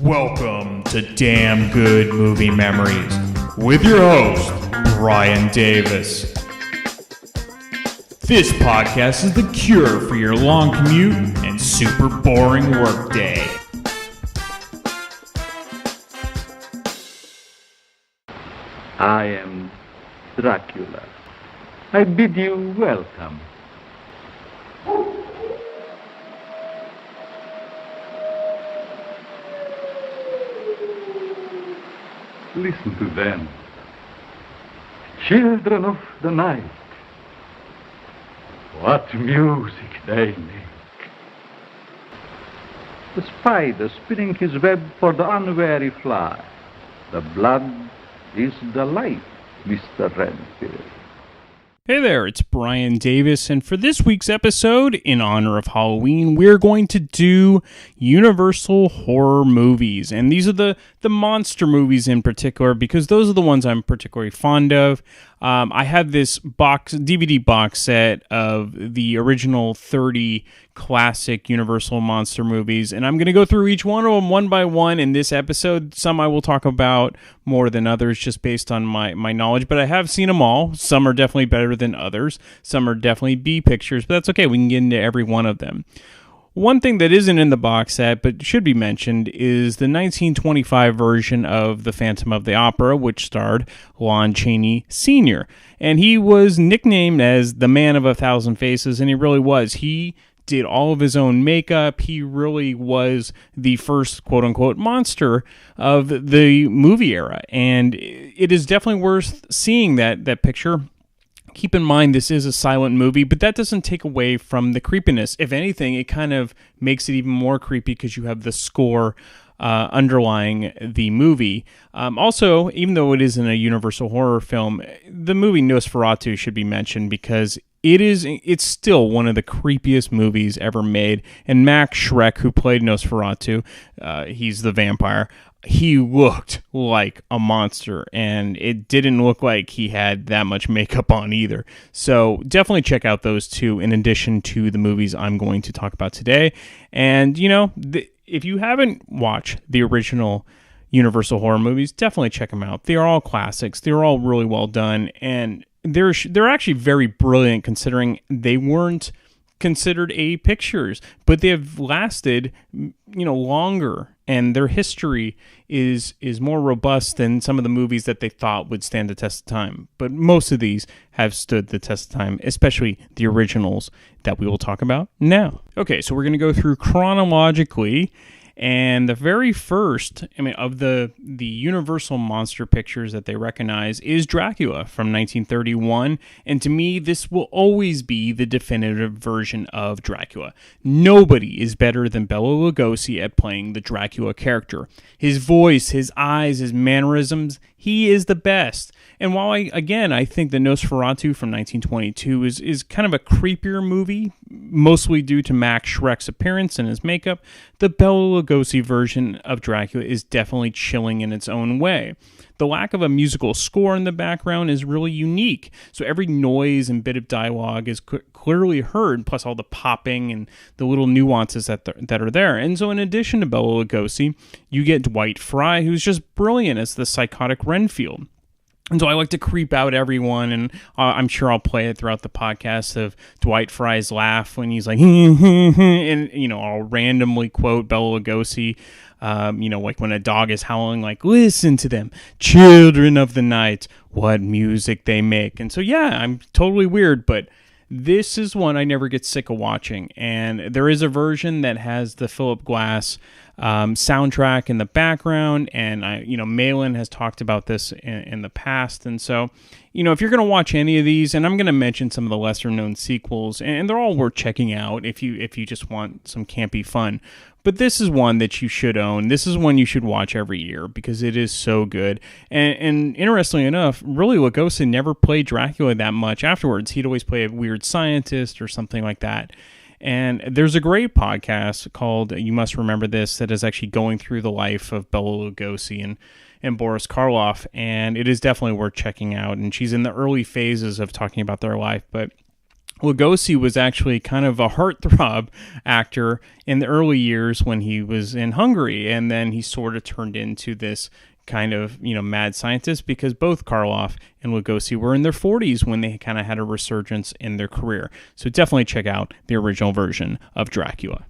Welcome to Damn Good Movie Memories with your host, Brian Davis. This podcast is the cure for your long commute and super boring workday. I am Dracula. I bid you welcome. Listen to them. Children of the night. What music they make. The spider spinning his web for the unwary fly. The blood is the light, Mr. Redfield. Hey there, it's Brian Davis, and for this week's episode, in honor of Halloween, we're going to do Universal horror movies. And these are the monster movies in particular, because those are the ones I'm particularly fond of. I have this DVD box set of the original 30 classic Universal monster movies, and I'm going to go through each one of them one by one in this episode. Some I will talk about more than others just based on my knowledge, but I have seen them all. Some are definitely better than others. Some are definitely B pictures, but that's okay. We can get into every one of them. One thing that isn't in the box set, but should be mentioned, is the 1925 version of The Phantom of the Opera, which starred Lon Chaney Sr. And he was nicknamed as the Man of a Thousand Faces, and he really was. He did all of his own makeup. He really was the first quote-unquote monster of the movie era, and it is definitely worth seeing that picture. Keep in mind, this is a silent movie, but that doesn't take away from the creepiness. If anything, it kind of makes it even more creepy because you have the score underlying the movie. Also, even though it isn't a Universal horror film, the movie Nosferatu should be mentioned because it's still one of the creepiest movies ever made. And Max Schreck, who played Nosferatu, he's the vampire, he looked like a monster, and it didn't look like he had that much makeup on either. So definitely check out those two in addition to the movies I'm going to talk about today. And, if you haven't watched the original Universal horror movies, definitely check them out. They're all classics. They're all really well done, and they're actually very brilliant considering they weren't considered A pictures, but they have lasted, longer, and their history is more robust than some of the movies that they thought would stand the test of time. But most of these have stood the test of time, especially the originals that we will talk about now. Okay, so we're going to go through chronologically. And the very first, of the Universal monster pictures that they recognize is Dracula from 1931. And to me, this will always be the definitive version of Dracula. Nobody is better than Bela Lugosi at playing the Dracula character. His voice, his eyes, his mannerisms, he is the best. And while I think the Nosferatu from 1922 is kind of a creepier movie, mostly due to Max Schreck's appearance and his makeup, the Bela Lugosi version of Dracula is definitely chilling in its own way. The lack of a musical score in the background is really unique, so every noise and bit of dialogue is clearly heard, plus all the popping and the little nuances that are there. And so in addition to Bela Lugosi, you get Dwight Frye, who's just brilliant as the psychotic Renfield. And so I like to creep out everyone, and I'm sure I'll play it throughout the podcast of Dwight Frye's laugh when he's like, and, I'll randomly quote Bela Lugosi, like when a dog is howling, like, listen to them, children of the night, what music they make. And so, yeah, I'm totally weird, but this is one I never get sick of watching. And there is a version that has the Philip Glass soundtrack in the background, and Malin has talked about this in the past. And so, if you're going to watch any of these, and I'm going to mention some of the lesser known sequels, and they're all worth checking out if you just want some campy fun. But this is one that you should own. This is one you should watch every year because it is so good. And interestingly enough, really Lugosi never played Dracula that much afterwards. He'd always play a weird scientist or something like that. And there's a great podcast called You Must Remember This that is actually going through the life of Bela Lugosi and Boris Karloff, and it is definitely worth checking out. And she's in the early phases of talking about their life, but Lugosi was actually kind of a heartthrob actor in the early years when he was in Hungary, and then he sort of turned into this kind of, mad scientist, because both Karloff and Lugosi were in their 40s when they kind of had a resurgence in their career. So definitely check out the original version of Dracula.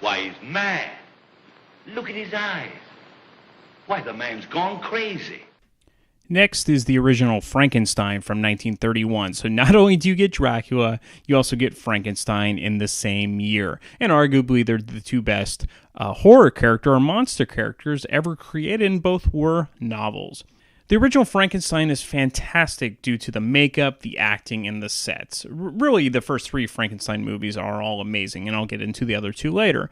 Why, he's mad. Look at his eyes. Why, the man's gone crazy. Next is the original Frankenstein from 1931. So not only do you get Dracula, you also get Frankenstein in the same year. And arguably, they're the two best horror character or monster characters ever created, and both were novels. The original Frankenstein is fantastic due to the makeup, the acting, and the sets. Really, the first three Frankenstein movies are all amazing, and I'll get into the other two later.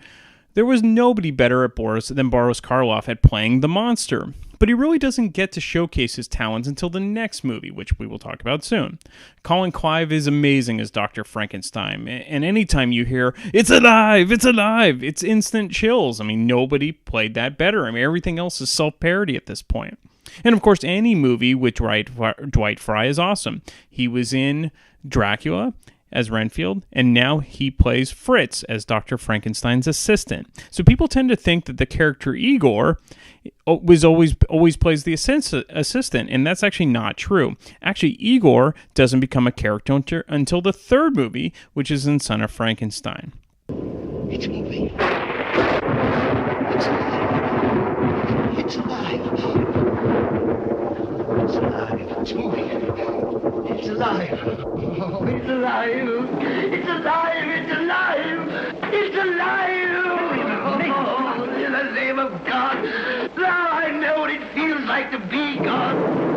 There was nobody better than Boris Karloff at playing the monster, but he really doesn't get to showcase his talents until the next movie, which we will talk about soon. Colin Clive is amazing as Dr. Frankenstein, and anytime you hear, "It's alive, it's alive," it's instant chills. I mean, nobody played that better. I mean, everything else is self-parody at this point. And of course, any movie with Dwight Frye is awesome. He was in Dracula as Renfield, and now he plays Fritz as Dr. Frankenstein's assistant. So people tend to think that the character Igor was always plays the assistant, and that's actually not true. Actually, Igor doesn't become a character until the third movie, which is in Son of Frankenstein. It's moving. It's alive. It's alive. It's alive. It's moving. It's alive. Oh, it's alive. It's alive. It's alive. It's alive. Oh, in the name of God. Now I know what it feels like to be God. Oh.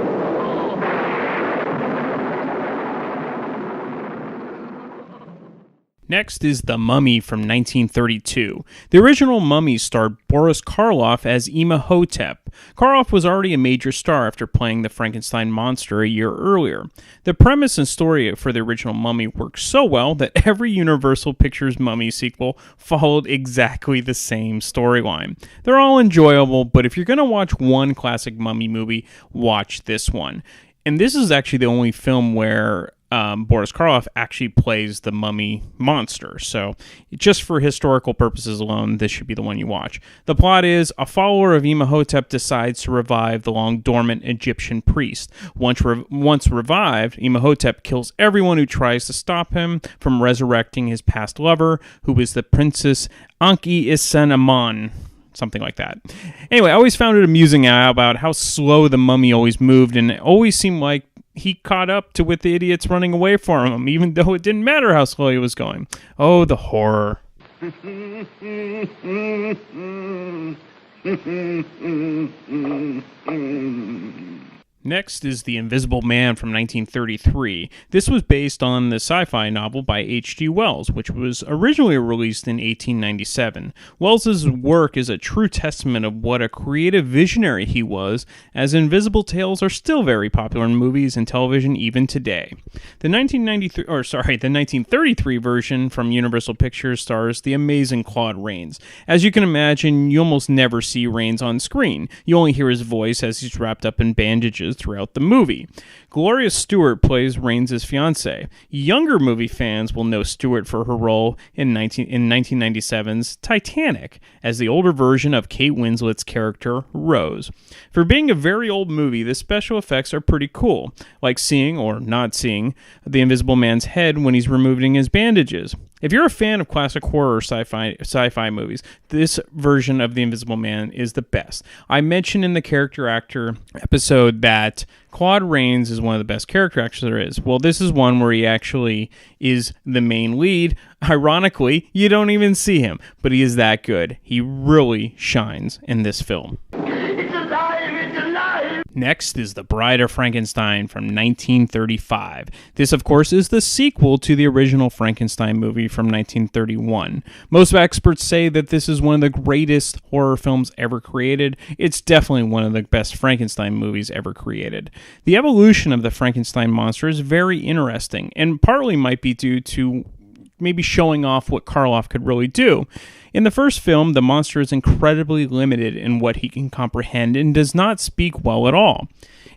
Next is The Mummy from 1932. The original Mummy starred Boris Karloff as Imhotep. Karloff was already a major star after playing the Frankenstein monster a year earlier. The premise and story for the original Mummy worked so well that every Universal Pictures Mummy sequel followed exactly the same storyline. They're all enjoyable, but if you're going to watch one classic Mummy movie, watch this one. And this is actually the only film where Boris Karloff actually plays the mummy monster. So just for historical purposes alone, this should be the one you watch. The plot is a follower of Imhotep decides to revive the long-dormant Egyptian priest. Once revived, Imhotep kills everyone who tries to stop him from resurrecting his past lover, who is the Princess Anki-Isen-Amon. Something like that. Anyway, I always found it amusing about how slow the mummy always moved, and it always seemed like he caught up to with the idiots running away from him, even though it didn't matter how slow he was going. Oh, the horror. Next is The Invisible Man from 1933. This was based on the sci-fi novel by H.G. Wells, which was originally released in 1897. Wells's work is a true testament of what a creative visionary he was, as invisible tales are still very popular in movies and television even today. The 1933 version from Universal Pictures stars the amazing Claude Rains. As you can imagine, you almost never see Rains on screen. You only hear his voice as he's wrapped up in bandages throughout the movie. Gloria Stewart plays Rains' fiancée. Younger movie fans will know Stewart for her role in 1997's Titanic as the older version of Kate Winslet's character, Rose. For being a very old movie, the special effects are pretty cool, like seeing or not seeing the Invisible Man's head when he's removing his bandages. If you're a fan of classic horror sci-fi movies, this version of The Invisible Man is the best. I mentioned in the character actor episode that Claude Rains is one of the best character actors there is. Well, this is one where he actually is the main lead. Ironically, you don't even see him, but he is that good. He really shines in this film. It's alive! It's alive! Next is The Bride of Frankenstein from 1935. This, of course, is the sequel to the original Frankenstein movie from 1931. Most experts say that this is one of the greatest horror films ever created. It's definitely one of the best Frankenstein movies ever created. The evolution of the Frankenstein monster is very interesting, and partly might be due to maybe showing off what Karloff could really do. In the first film, the monster is incredibly limited in what he can comprehend and does not speak well at all.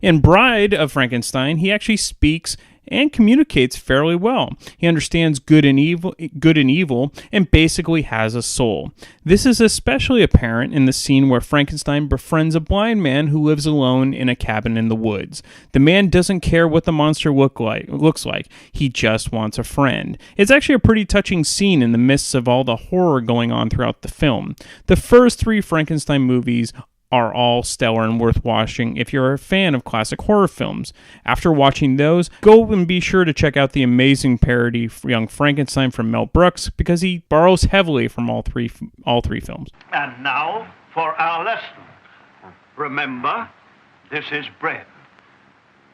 In Bride of Frankenstein, he actually speaks and communicates fairly well. He understands good and evil, and basically has a soul. This is especially apparent in the scene where Frankenstein befriends a blind man who lives alone in a cabin in the woods. The man doesn't care what the monster looks like. He just wants a friend. It's actually a pretty touching scene in the midst of all the horror going on throughout the film. The first 3 Frankenstein movies are all stellar and worth watching if you're a fan of classic horror films. After watching those, go and be sure to check out the amazing parody Young Frankenstein from Mel Brooks, because he borrows heavily from all three films. And now for our lesson. Remember, this is bread.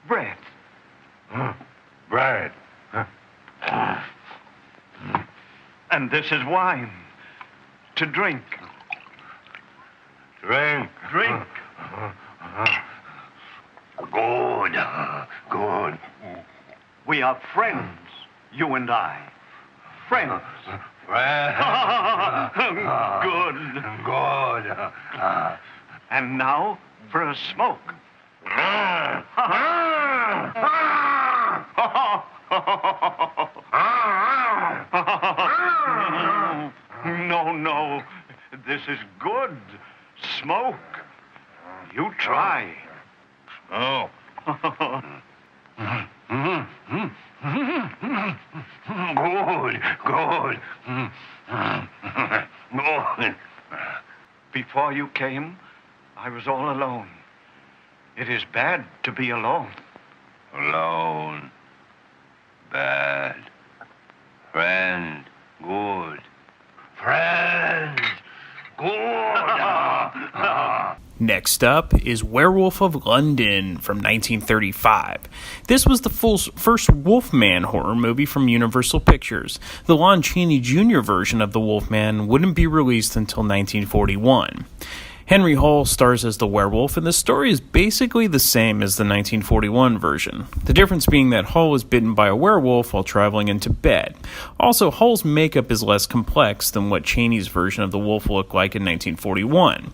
Bread. Bread. And this is wine. To drink. Drink. Drink. Good. Good. We are friends, you and I. Friends. Good. Good. And now for a smoke. No. This is good. Smoke. You try. Oh. Good. Good. Good. Before you came, I was all alone. It is bad to be alone. Alone. Bad. Friend. Good. Friend. Good. Next up is Werewolf of London from 1935. This was the first Wolfman horror movie from Universal Pictures. The Lon Chaney Jr. version of the Wolfman wouldn't be released until 1941. Henry Hall stars as the werewolf, and the story is basically the same as the 1941 version. The difference being that Hall is bitten by a werewolf while traveling in Tibet. Also, Hall's makeup is less complex than what Chaney's version of the wolf looked like in 1941.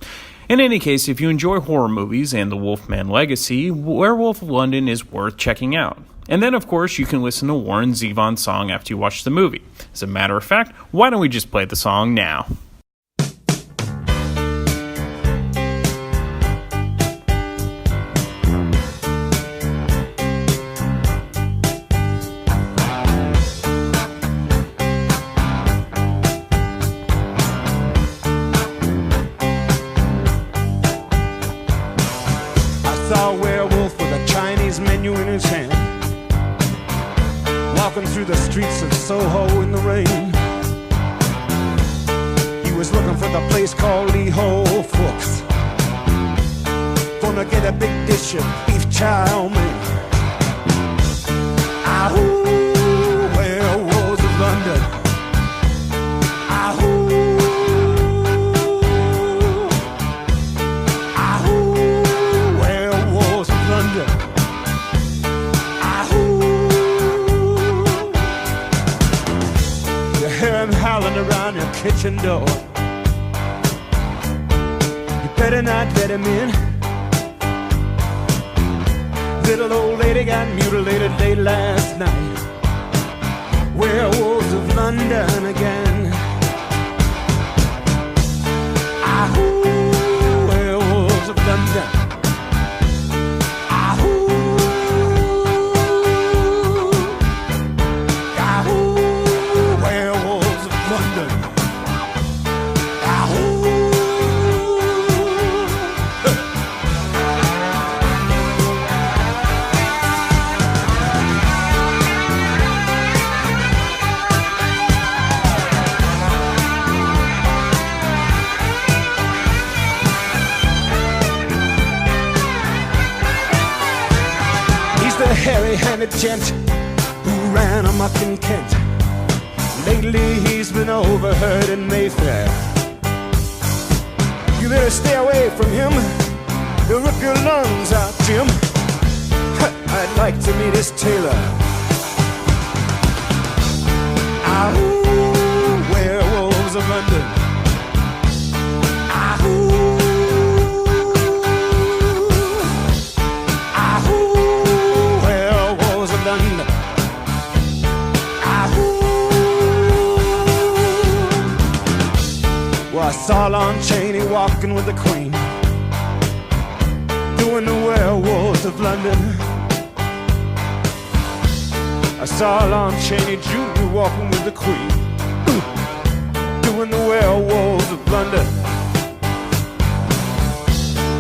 In any case, if you enjoy horror movies and the Wolfman legacy, Werewolf of London is worth checking out. And then, of course, you can listen to Warren Zevon's song after you watch the movie. As a matter of fact, why don't we just play the song now? Through the streets of Soho in the rain. He was looking for the place called Lee Ho Fooks. Gonna get a big dish of beef chow mein. Ahoo, werewolves of London. Ahoo, ahoo, werewolves of London. Howling around your kitchen door. You better not let him in. Little old lady got mutilated late last night. Werewolves of London again. Ahoo, werewolves of London. Hairy-handed gent who ran amok in Kent. Lately he's been overheard in Mayfair. You better stay away from him. He'll rip your lungs out, Jim. I'd like to meet his tailor. Ahoo. London. Ahoo, ahoo, werewolves of London. Ahoo. Well, I saw Lon Chaney walking with the Queen, doing the werewolves of London. I saw Lon Chaney Jr. walking with the Queen, doing the werewolves of London.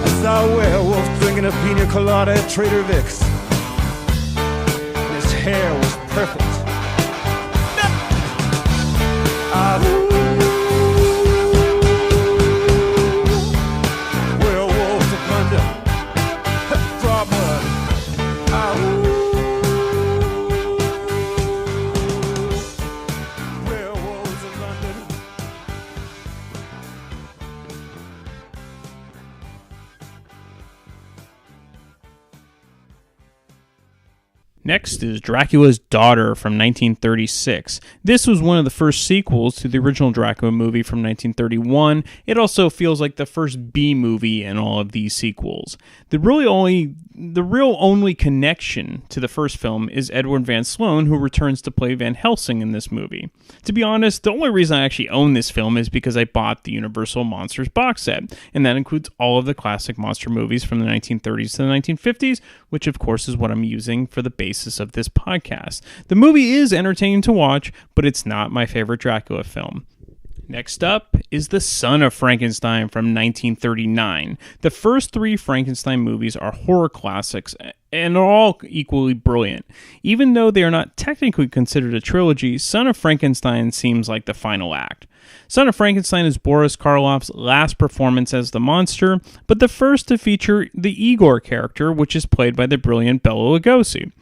I saw a werewolf drinking a pina colada at Trader Vic's, and his hair was perfect. Werewolves of London. Drop blood. Werewolves of London. Next is Dracula's Daughter from 1936. This was one of the first sequels to the original Dracula movie from 1931. It also feels like the first B movie in all of these sequels. The real only connection to the first film is Edward Van Sloan, who returns to play Van Helsing in this movie. To be honest, the only reason I actually own this film is because I bought the Universal Monsters box set, and that includes all of the classic monster movies from the 1930s to the 1950s, which of course is what I'm using for the basis of this podcast. The movie is entertaining to watch, but it's not my favorite Dracula film. Next up is The Son of Frankenstein from 1939. The first three Frankenstein movies are horror classics and are all equally brilliant. Even though they are not technically considered a trilogy, Son of Frankenstein seems like the final act. Son of Frankenstein is Boris Karloff's last performance as the monster, but the first to feature the Igor character, which is played by the brilliant Bela Lugosi.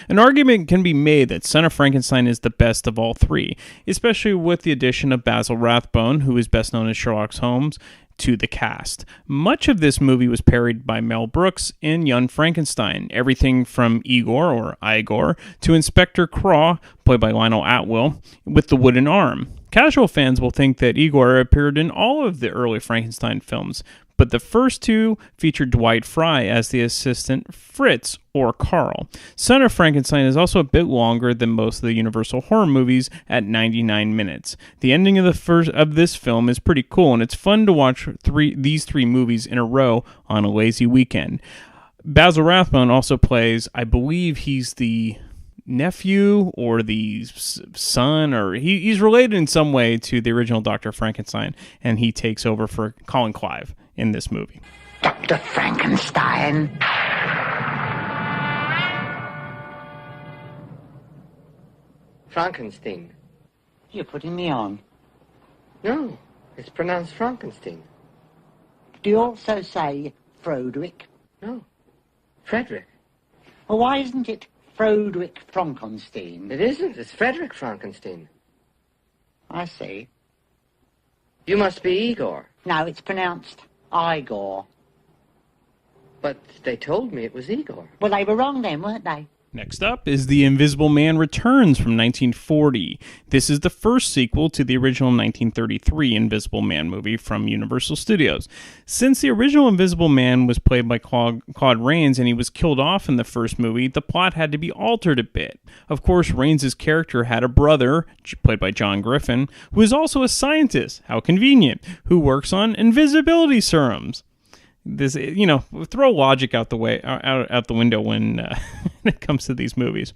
An argument can be made that Son of Frankenstein is the best of all three, especially with the addition of Basil Rathbone, who is best known as Sherlock Holmes, to the cast. Much of this movie was parodied by Mel Brooks in Young Frankenstein, everything from Igor, or Igor, to Inspector Craw, played by Lionel Atwill, with the wooden arm. Casual fans will think that Igor appeared in all of the early Frankenstein films, but the first two featured Dwight Frye as the assistant Fritz, or Carl. Son of Frankenstein is also a bit longer than most of the Universal horror movies at 99 minutes. The ending of this film is pretty cool, and it's fun to watch these three movies in a row on a lazy weekend. Basil Rathbone also plays, I believe he's the nephew or the son, or he's related in some way to the original Dr. Frankenstein, and he takes over for Colin Clive in this movie. Dr. Frankenstein. Frankenstein. You're putting me on. No, it's pronounced Frankenstein. Do you also say Froderick? No, Frederick. Well, why isn't it Froderick Frankenstein? It isn't. It's Frederick Frankenstein. I see. You must be Igor. No, it's pronounced Igor. But they told me it was Igor. Well, they were wrong then, weren't they? Next up is The Invisible Man Returns from 1940. This is the first sequel to the original 1933 Invisible Man movie from Universal Studios. Since the original Invisible Man was played by Claude Rains and he was killed off in the first movie, the plot had to be altered a bit. Of course, Rains' character had a brother, played by John Griffin, who is also a scientist, how convenient, who works on invisibility serums. This, throw logic out the window when it comes to these movies.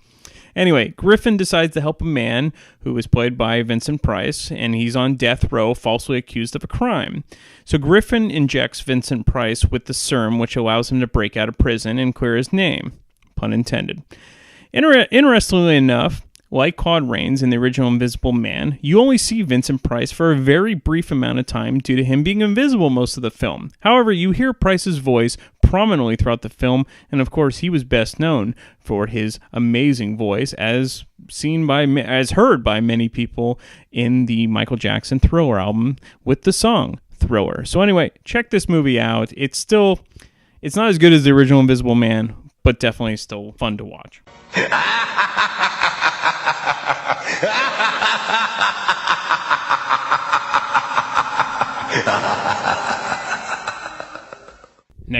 Anyway, Griffin decides to help a man who is played by Vincent Price, and he's on death row, falsely accused of a crime. So Griffin injects Vincent Price with the serum, which allows him to break out of prison and clear his name. Pun intended. Interestingly enough, like Claude Rains in the original Invisible Man, you only see Vincent Price for a very brief amount of time due to him being invisible most of the film. However, you hear Price's voice prominently throughout the film, and of course he was best known for his amazing voice as heard by many people in the Michael Jackson Thriller album with the song Thriller. So anyway, check this movie out. It's not as good as the original Invisible Man, but definitely still fun to watch.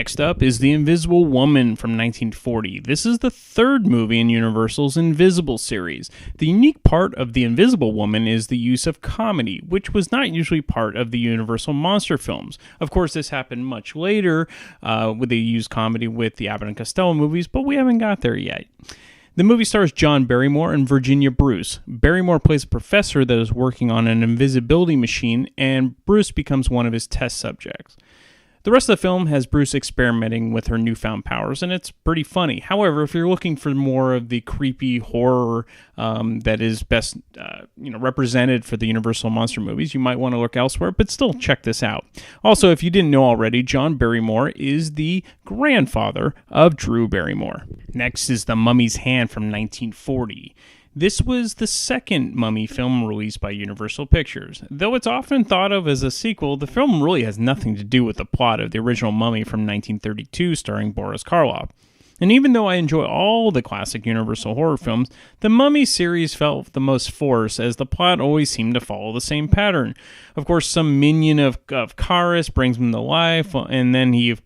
Next up is The Invisible Woman from 1940. This is the third movie in Universal's Invisible series. The unique part of The Invisible Woman is the use of comedy, which was not usually part of the Universal monster films. Of course, this happened much later, where they used comedy with the Abbott and Costello movies, but we haven't got there yet. The movie stars John Barrymore and Virginia Bruce. Barrymore plays a professor that is working on an invisibility machine, and Bruce becomes one of his test subjects. The rest of the film has Bruce experimenting with her newfound powers, and it's pretty funny. However, if you're looking for more of the creepy horror that is best represented for the Universal monster movies, you might want to look elsewhere, but still check this out. Also, if you didn't know already, John Barrymore is the grandfather of Drew Barrymore. Next is The Mummy's Hand from 1940. This was the second Mummy film released by Universal Pictures. Though it's often thought of as a sequel, the film really has nothing to do with the plot of the original Mummy from 1932 starring Boris Karloff. And even though I enjoy all the classic Universal horror films, the Mummy series felt the most forced, as the plot always seemed to follow the same pattern. Of course, some minion of Karis brings him to life, and then he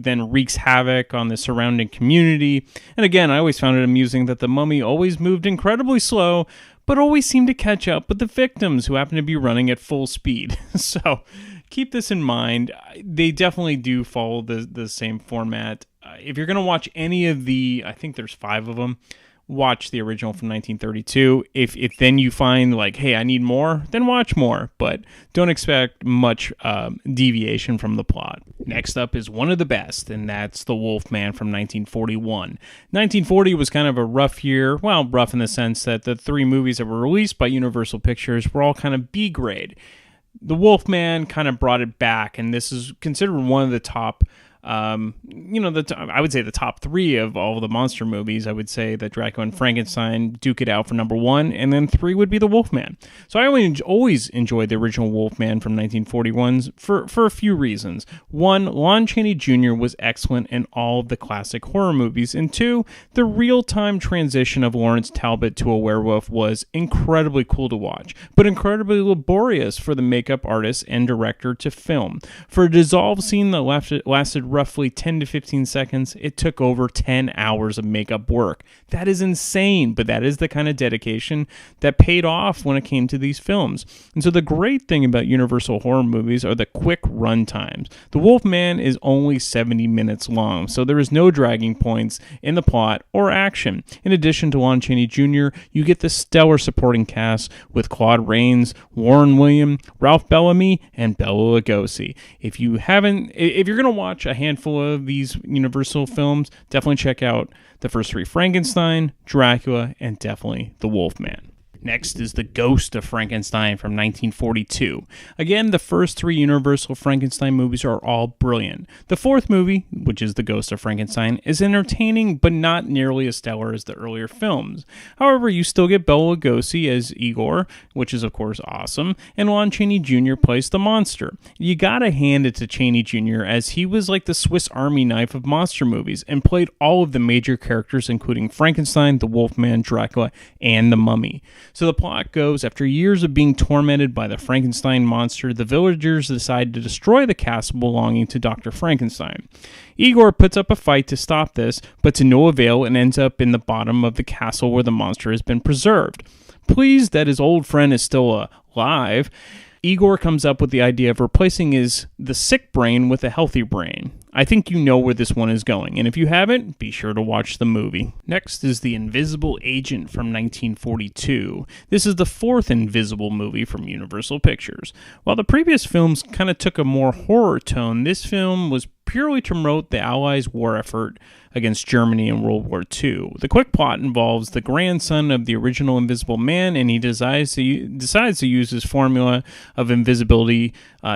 then wreaks havoc on the surrounding community. And again, I always found it amusing that the Mummy always moved incredibly slow, but always seemed to catch up with the victims, who happened to be running at full speed. So keep this in mind. They definitely do follow the same format. If you're going to watch any of the, I think there's 5 of them, watch the original from 1932. If then you find like, hey, I need more, then watch more. But don't expect much deviation from the plot. Next up is one of the best, and that's The Wolfman from 1941. 1940 was kind of a rough year. Well, rough in the sense that the 3 movies that were released by Universal Pictures were all kind of B grade. The Wolfman kind of brought it back, and this is considered one of the top I would say the top 3 of all the monster movies. I would say that Dracula and Frankenstein duke it out for number 1, and then 3 would be The Wolfman. So I always enjoyed the original Wolfman from 1941 for a few reasons. 1, Lon Chaney Jr. was excellent in all of the classic horror movies, and 2, the real-time transition of Lawrence Talbot to a werewolf was incredibly cool to watch, but incredibly laborious for the makeup artist and director to film. For a dissolve scene that lasted roughly 10 to 15 seconds, it took over 10 hours of makeup work. That is insane, but that is the kind of dedication that paid off when it came to these films. And so the great thing about Universal horror movies are the quick run times. The Wolfman is only 70 minutes long, so there is no dragging points in the plot or action. In addition to Lon Chaney Jr., you get the stellar supporting cast with Claude Rains, Warren Williams, Ralph Bellamy, and Bela Lugosi. If you're going to watch a handful of these Universal films, definitely check out the first 3: Frankenstein, Dracula, and definitely The Wolfman. Next is The Ghost of Frankenstein from 1942. Again, the first 3 Universal Frankenstein movies are all brilliant. The 4th movie, which is The Ghost of Frankenstein, is entertaining but not nearly as stellar as the earlier films. However, you still get Bela Lugosi as Igor, which is of course awesome, and Lon Chaney Jr. plays the monster. You gotta hand it to Chaney Jr., as he was like the Swiss Army knife of monster movies and played all of the major characters, including Frankenstein, the Wolfman, Dracula, and the Mummy. So the plot goes, after years of being tormented by the Frankenstein monster, the villagers decide to destroy the castle belonging to Dr. Frankenstein. Igor puts up a fight to stop this, but to no avail, and ends up in the bottom of the castle where the monster has been preserved. Pleased that his old friend is still alive, Igor comes up with the idea of replacing the sick brain with a healthy brain. I think you know where this one is going, and if you haven't, be sure to watch the movie. Next is The Invisible Agent from 1942. This is the 4th Invisible movie from Universal Pictures. While the previous films kind of took a more horror tone, this film was purely to promote the Allies' war effort against Germany in World War II. The quick plot involves the grandson of the original Invisible Man, and he decides to use his formula of invisibility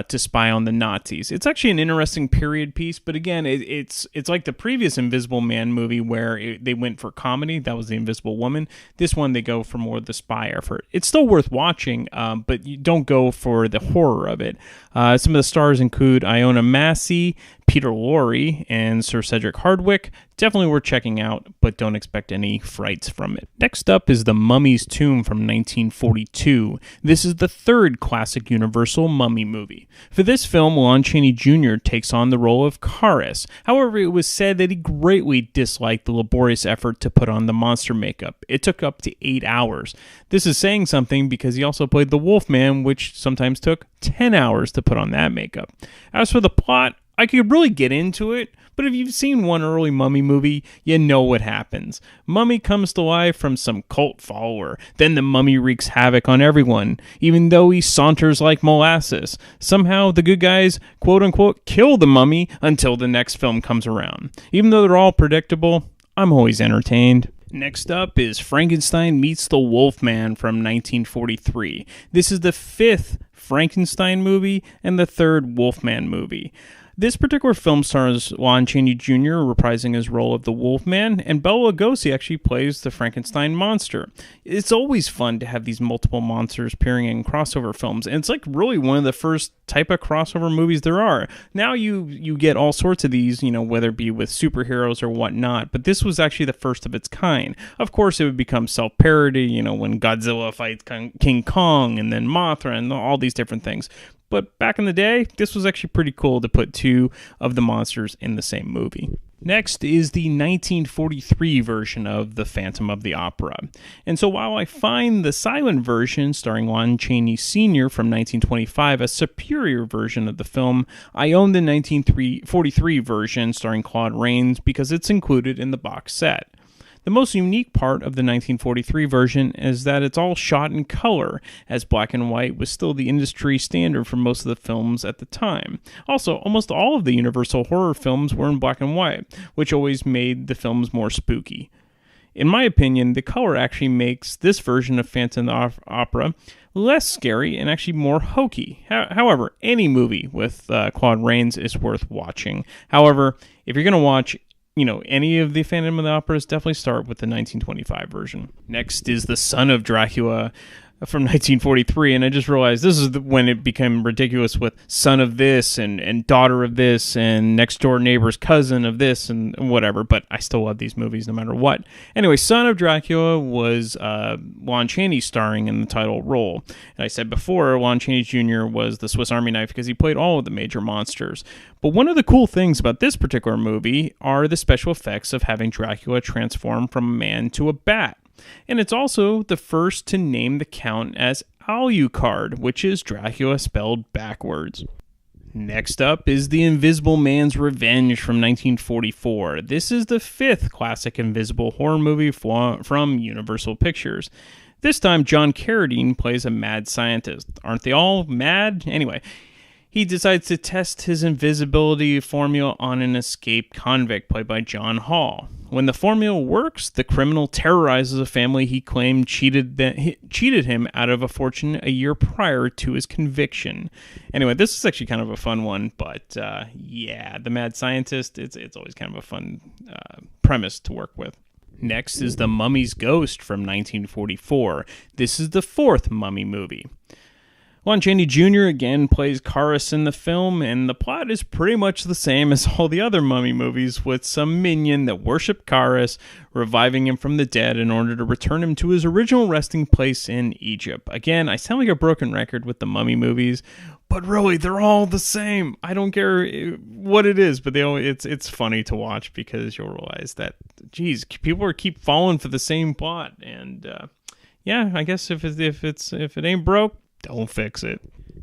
to spy on the Nazis. It's actually an interesting period piece, but again, it's like the previous Invisible Man movie where they went for comedy. That was The Invisible Woman. This one, they go for more of the spy effort. It's still worth watching, but you don't go for the horror of it. Some of the stars include Iona Massey, Peter Lorre and Sir Cedric Hardwicke. Definitely worth checking out, but don't expect any frights from it. Next up is The Mummy's Tomb from 1942. This is the third classic Universal mummy movie. For this film, Lon Chaney Jr. takes on the role of Karis. However, it was said that he greatly disliked the laborious effort to put on the monster makeup. It took up to 8 hours. This is saying something because he also played the Wolfman, which sometimes took 10 hours to put on that makeup. As for the plot, I could really get into it, but if you've seen one early Mummy movie, you know what happens. Mummy comes to life from some cult follower. Then the mummy wreaks havoc on everyone, even though he saunters like molasses. Somehow, the good guys, quote-unquote, kill the mummy until the next film comes around. Even though they're all predictable, I'm always entertained. Next up is Frankenstein Meets the Wolfman from 1943. This is the fifth Frankenstein movie and the third Wolfman movie. This particular film stars Lon Chaney Jr. reprising his role of the Wolfman, and Bela Lugosi actually plays the Frankenstein monster. It's always fun to have these multiple monsters appearing in crossover films, and it's like really one of the first type of crossover movies there are. Now you get all sorts of these, whether it be with superheroes or whatnot, but this was actually the first of its kind. Of course, it would become self-parody, when Godzilla fights King Kong, and then Mothra, and all these different things. But back in the day, this was actually pretty cool to put two of the monsters in the same movie. Next is the 1943 version of The Phantom of the Opera. And so while I find the silent version starring Lon Chaney Sr. from 1925 a superior version of the film, I own the 1943 version starring Claude Rains because it's included in the box set. The most unique part of the 1943 version is that it's all shot in color, as black and white was still the industry standard for most of the films at the time. Also, almost all of the Universal horror films were in black and white, which always made the films more spooky. In my opinion, the color actually makes this version of Phantom of the Opera less scary and actually more hokey. However, any movie with Claude Rains is worth watching. However, if you're going to watch any of the Phantom of the Operas, definitely start with the 1925 version. Next is The Son of Dracula from 1943, and I just realized this is when it became ridiculous with son of this and daughter of this and next door neighbor's cousin of this and whatever, but I still love these movies no matter what. Anyway, Son of Dracula was Lon Chaney starring in the title role. And I said before, Lon Chaney Jr. was the Swiss Army knife because he played all of the major monsters. But one of the cool things about this particular movie are the special effects of having Dracula transform from a man to a bat. And it's also the first to name the Count as Alucard, which is Dracula spelled backwards. Next up is The Invisible Man's Revenge from 1944. This is the fifth classic invisible horror movie from Universal Pictures. This time, John Carradine plays a mad scientist. Aren't they all mad? Anyway, he decides to test his invisibility formula on an escaped convict played by John Hall. When the formula works, the criminal terrorizes a family he claimed cheated him out of a fortune a year prior to his conviction. Anyway, this is actually kind of a fun one, but the mad scientist, it's always kind of a fun premise to work with. Next is The Mummy's Ghost from 1944. This is the fourth Mummy movie. Lon Chaney Jr. again plays Karis in the film, and the plot is pretty much the same as all the other Mummy movies, with some minion that worshipped Karis, reviving him from the dead in order to return him to his original resting place in Egypt. Again, I sound like a broken record with the Mummy movies, but really, they're all the same. I don't care what it is, but it's funny to watch because you'll realize that, geez, people keep falling for the same plot, and I guess if it ain't broke, don't fix it.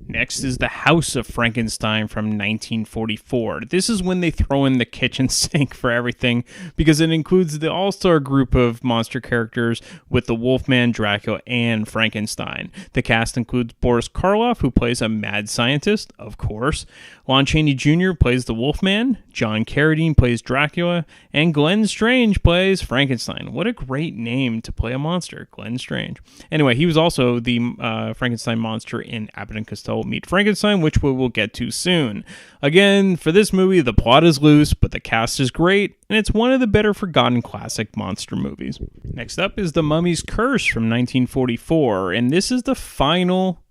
Next is The House of Frankenstein from 1944. This is when they throw in the kitchen sink for everything because it includes the all-star group of monster characters with the Wolfman, Dracula, and Frankenstein. The cast includes Boris Karloff, who plays a mad scientist, of course. Lon Chaney Jr. plays the Wolfman, John Carradine plays Dracula, and Glenn Strange plays Frankenstein. What a great name to play a monster, Glenn Strange. Anyway, he was also the Frankenstein monster in Abbott and Costello Meet Frankenstein, which we will get to soon. Again, for this movie, the plot is loose, but the cast is great, and it's one of the better forgotten classic monster movies. Next up is The Mummy's Curse from 1944, and this is the final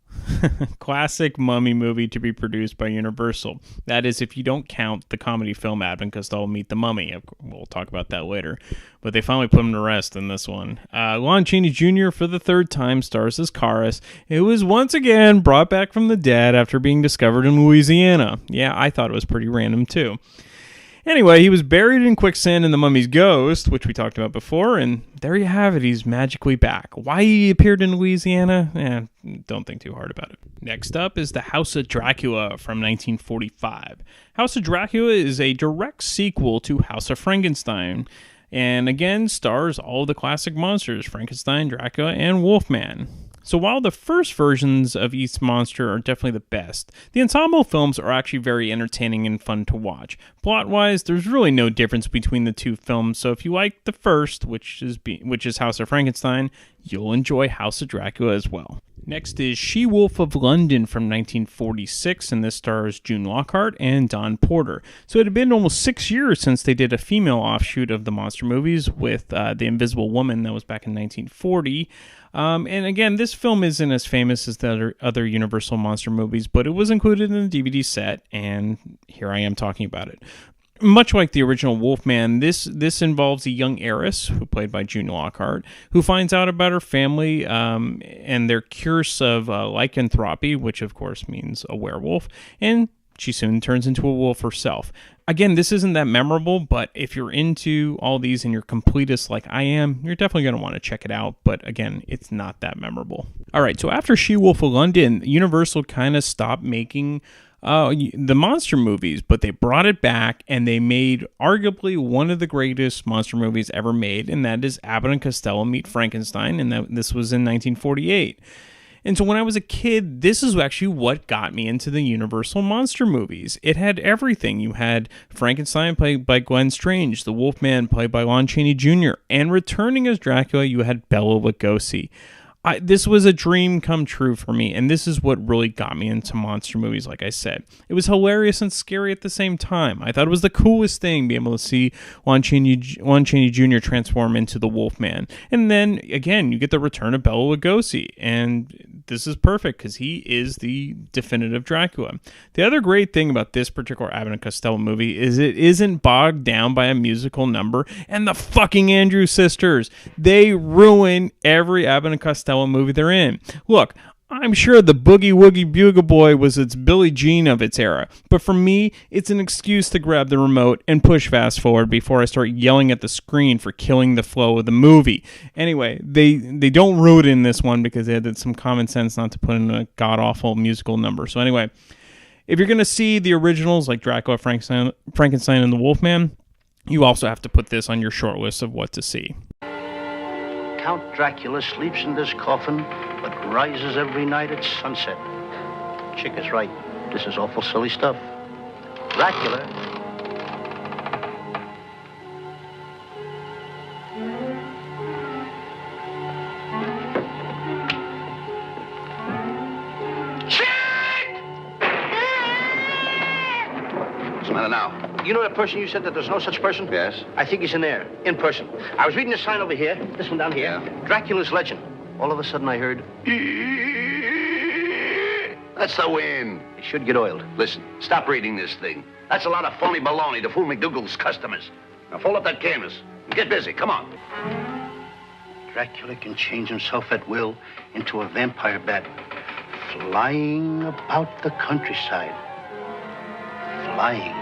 Classic mummy movie to be produced by Universal. That is, if you don't count the comedy film Abbott and Costello Meet the Mummy. We'll talk about that later. But they finally put him to rest in this one. Lon Chaney Jr. for the third time stars as Karis, who was once again brought back from the dead after being discovered in Louisiana. Yeah, I thought it was pretty random too. Anyway, he was buried in quicksand in The Mummy's Ghost, which we talked about before, and there you have it, he's magically back. Why he appeared in Louisiana? Don't think too hard about it. Next up is The House of Dracula from 1945. House of Dracula is a direct sequel to House of Frankenstein, and again stars all of the classic monsters, Frankenstein, Dracula, and Wolfman. So while the first versions of each monster are definitely the best, the ensemble films are actually very entertaining and fun to watch. Plot-wise, there's really no difference between the two films, so if you like the first, which is House of Frankenstein, you'll enjoy House of Dracula as well. Next is She-Wolf of London from 1946, and this stars June Lockhart and Don Porter. So it had been almost 6 years since they did a female offshoot of the monster movies with The Invisible Woman. That was back in 1940. And again, this film isn't as famous as the other Universal monster movies, but it was included in the DVD set, and here I am talking about it. Much like the original Wolfman, this involves a young heiress, who played by June Lockhart, who finds out about her family and their curse of lycanthropy, which of course means a werewolf, and she soon turns into a wolf herself. Again, this isn't that memorable, but if you're into all these and you're completist like I am, you're definitely going to want to check it out. But again, it's not that memorable. All right, so after She-Wolf of London, Universal kind of stopped making the monster movies, but they brought it back and they made arguably one of the greatest monster movies ever made, and that is Abbott and Costello Meet Frankenstein, and this was in 1948. And so when I was a kid, this is actually what got me into the Universal monster movies. It had everything. You had Frankenstein played by Glenn Strange, the Wolfman played by Lon Chaney Jr., and returning as Dracula, you had Bela Lugosi. This was a dream come true for me, and this is what really got me into monster movies, like I said. It was hilarious and scary at the same time. I thought it was the coolest thing, being able to see Lon Chaney Jr. transform into the Wolfman. And then, again, you get the return of Bela Lugosi, and this is perfect, because he is the definitive Dracula. The other great thing about this particular Abbott and Costello movie is it isn't bogged down by a musical number, and the fucking Andrews Sisters. They ruin every Abbott and Costello movie they're in. Look, I'm sure the Boogie Woogie Bugle Boy was its Billie Jean of its era, but for me, it's an excuse to grab the remote and push fast forward before I start yelling at the screen for killing the flow of the movie. Anyway, they don't ruin it in this one because they had some common sense not to put in a god-awful musical number. So anyway, if you're going to see the originals like Dracula, Frankenstein, and the Wolfman, you also have to put this on your short list of what to see. Count Dracula sleeps in this coffin, but rises every night at sunset. Chick is right. This is awful silly stuff. Dracula. Chick! What's the matter now? You know that person you said that there's no such person? Yes. I think he's in there, in person. I was reading this sign over here, this one down here. Yeah. Dracula's legend. All of a sudden I heard, That's the wind. it should get oiled. Listen, stop reading this thing. That's a lot of phony baloney to fool McDougal's customers. Now fold up that canvas and get busy. Come on. Dracula can change himself at will into a vampire bat, flying about the countryside. Flying.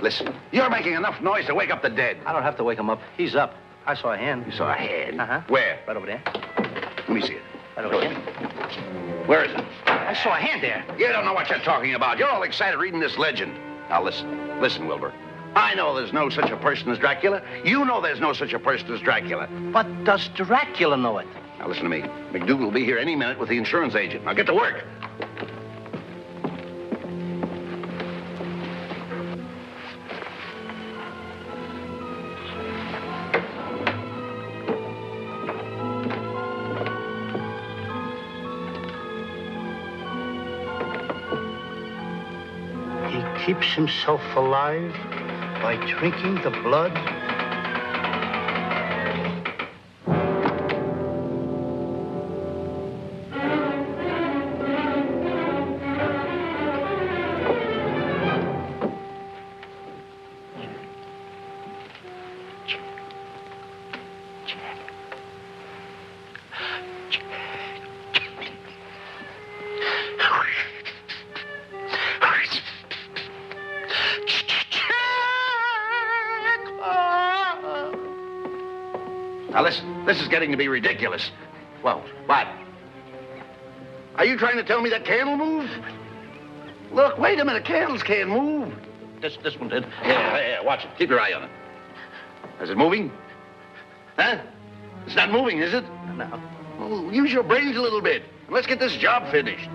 Listen, you're making enough noise to wake up the dead. I don't have to wake him up. He's up. I saw a hand. You saw a hand? Uh-huh. Where? Right over there. Let me see it. Right over there. Where is it? I saw a hand there. You don't know what you're talking about. You're all excited reading this legend. Now listen. Listen, Wilbur. I know there's no such a person as Dracula. You know there's no such a person as Dracula. But does Dracula know it? Now listen to me. McDougal will be here any minute with the insurance agent. Now get to work. keeps himself alive by drinking the blood. Now listen, this is getting to be ridiculous. Well, what? Are you trying to tell me that can will move? Look, wait a minute, candles can't move. This one did. Yeah, watch it. Keep your eye on it. Is it moving? Huh? It's not moving, is it? No. Well, use your brains a little bit. Let's get this job finished.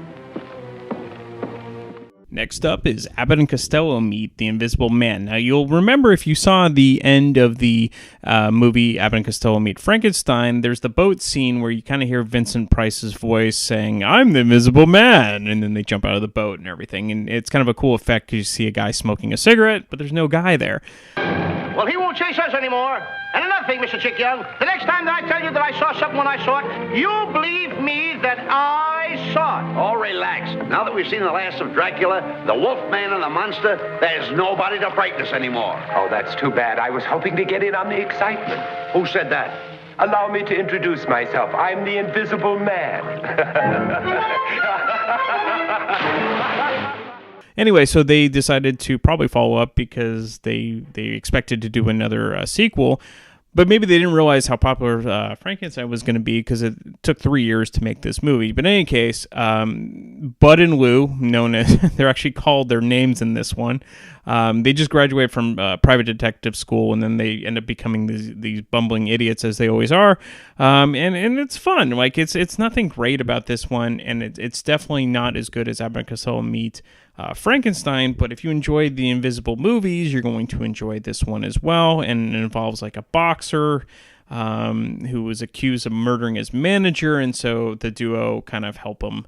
Next up is Abbott and Costello meet the Invisible Man. Now, you'll remember if you saw the end of the movie Abbott and Costello meet Frankenstein, there's the boat scene where you kind of hear Vincent Price's voice saying, "I'm the Invisible Man," and then they jump out of the boat and everything. And it's kind of a cool effect because you see a guy smoking a cigarette, but there's no guy there. Well, he won't chase us anymore. And another thing, Mr. Chick Young, the next time that I tell you that I saw something when I saw it, you believe me that I saw it. Oh, relax. Now that we've seen the last of Dracula, the Wolfman and the monster, there's nobody to frighten us anymore. Oh, that's too bad. I was hoping to get in on the excitement. Who said that? Allow me to introduce myself. I'm the Invisible Man. Anyway, so they decided to probably follow up because they expected to do another sequel, but maybe they didn't realize how popular Frankenstein was going to be because it took 3 years to make this movie. But in any case, Bud and Lou, known as, they're actually called their names in this one, they just graduated from private detective school, and then they end up becoming these bumbling idiots as they always are. And it's fun. Like it's nothing great about this one, and it's definitely not as good as Abbott and Costello meet Frankenstein, but if you enjoyed the Invisible movies, you're going to enjoy this one as well. And it involves like a boxer who was accused of murdering his manager, and so the duo kind of help him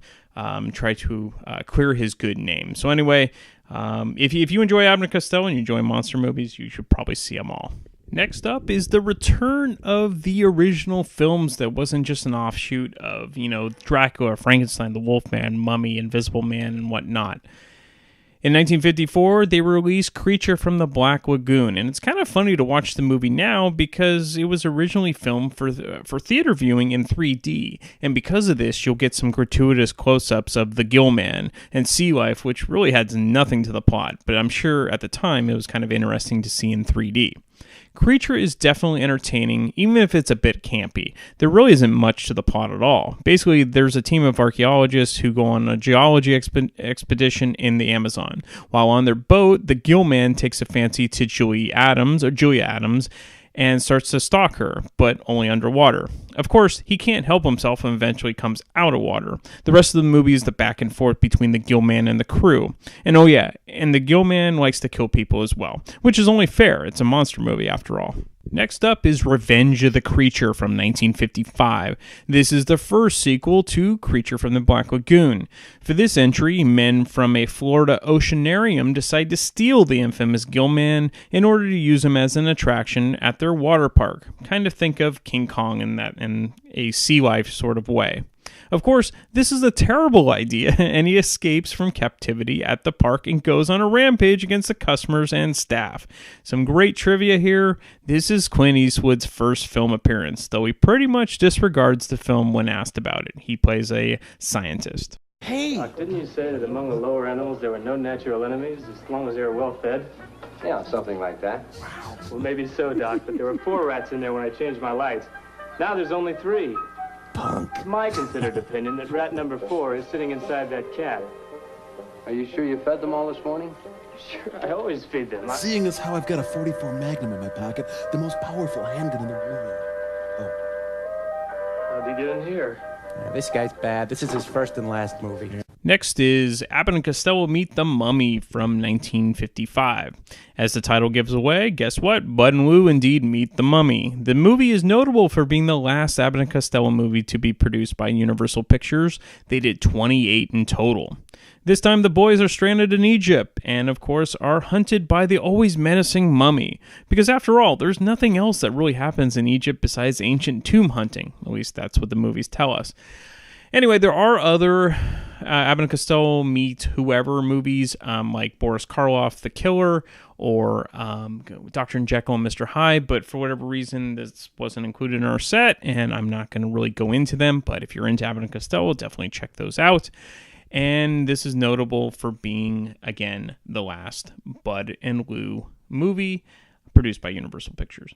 try to clear his good name. So anyway, if you enjoy Abbott and Costello and you enjoy monster movies, you should probably see them all. Next up is the return of the original films that wasn't just an offshoot of, Dracula, Frankenstein, the Wolfman, Mummy, Invisible Man, and whatnot. In 1954, they released Creature from the Black Lagoon, and it's kind of funny to watch the movie now because it was originally filmed for theater viewing in 3D, and because of this, you'll get some gratuitous close-ups of the gill man and sea life, which really adds nothing to the plot, but I'm sure at the time it was kind of interesting to see in 3D. Creature is definitely entertaining, even if it's a bit campy. There really isn't much to the plot at all. Basically, there's a team of archaeologists who go on a geology expedition in the Amazon. While on their boat, the gill man takes a fancy to Julia Adams, and starts to stalk her, but only underwater. Of course, he can't help himself and eventually comes out of water. The rest of the movie is the back and forth between the gill man and the crew. And and the gill man likes to kill people as well, which is only fair. It's a monster movie after all. Next up is Revenge of the Creature from 1955. This is the first sequel to Creature from the Black Lagoon. For this entry, men from a Florida oceanarium decide to steal the infamous Gillman in order to use him as an attraction at their water park. Kind of think of King Kong in a sea life sort of way. Of course, this is a terrible idea, and he escapes from captivity at the park and goes on a rampage against the customers and staff. Some great trivia here. This is Clint Eastwood's first film appearance, though he pretty much disregards the film when asked about it. He plays a scientist. Hey! Didn't you say that among the lower animals there were no natural enemies as long as they were well fed? Yeah, something like that. Wow. Well, maybe so, Doc, but there were 4 rats in there when I changed my lights. Now there's only 3. Punk. It's my considered opinion that rat number 4 is sitting inside that cat. Are you sure you fed them all this morning? Sure, I always feed them. Seeing as how I've got a 44 Magnum in my pocket, the most powerful handgun in the world. Oh. How'd you get in here? Yeah, this guy's bad. This is his first and last movie. Next is Abbott and Costello Meet the Mummy from 1955. As the title gives away, guess what? Bud and Lou indeed meet the mummy. The movie is notable for being the last Abbott and Costello movie to be produced by Universal Pictures. They did 28 in total. This time the boys are stranded in Egypt and, of course, are hunted by the always menacing mummy. Because after all, there's nothing else that really happens in Egypt besides ancient tomb hunting. At least that's what the movies tell us. Anyway, there are other Abbott and Costello Meet Whoever movies, like Boris Karloff, The Killer, or Dr. Jekyll and Mr. Hyde, but for whatever reason, this wasn't included in our set, and I'm not going to really go into them, but if you're into Abbott and Costello, definitely check those out. And this is notable for being, again, the last Bud and Lou movie produced by Universal Pictures.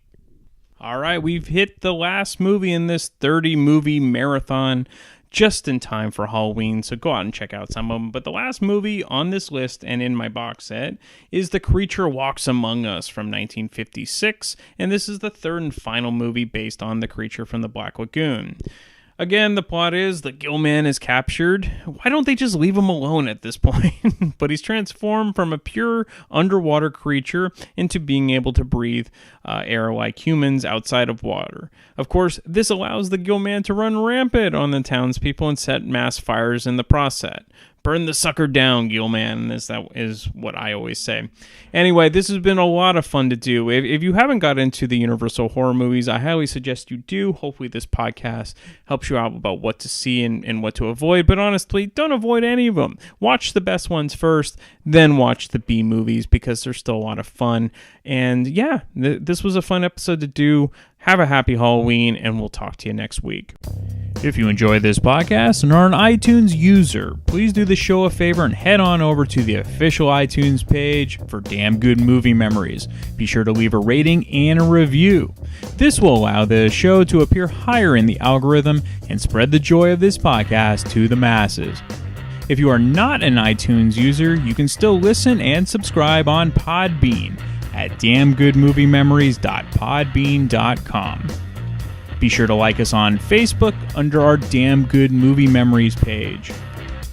All right, we've hit the last movie in this 30-movie marathon just in time for Halloween, so go out and check out some of them. But the last movie on this list and in my box set is The Creature Walks Among Us from 1956, and this is the third and final movie based on the creature from the Black Lagoon. Again, the plot is the Gill Man is captured. Why don't they just leave him alone at this point? But he's transformed from a pure underwater creature into being able to breathe air like humans outside of water. Of course, this allows the Gill Man to run rampant on the townspeople and set mass fires in the process. Burn the sucker down, Gill Man, that is what I always say. Anyway, this has been a lot of fun to do. If you haven't got into the Universal horror movies, I highly suggest you do. Hopefully this podcast helps you out about what to see and what to avoid. But honestly, don't avoid any of them. Watch the best ones first, then watch the B movies because they're still a lot of fun. And yeah, this was a fun episode to do. Have a happy Halloween, and we'll talk to you next week. If you enjoy this podcast and are an iTunes user, please do the show a favor and head on over to the official iTunes page for Damn Good Movie Memories. Be sure to leave a rating and a review. This will allow the show to appear higher in the algorithm and spread the joy of this podcast to the masses. If you are not an iTunes user, you can still listen and subscribe on Podbean at damngoodmoviememories.podbean.com. Be sure to like us on Facebook under our Damn Good Movie Memories page.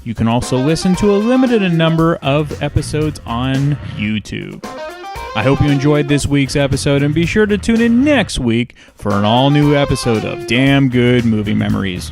You can also listen to a limited number of episodes on YouTube. I hope you enjoyed this week's episode, and be sure to tune in next week for an all-new episode of Damn Good Movie Memories.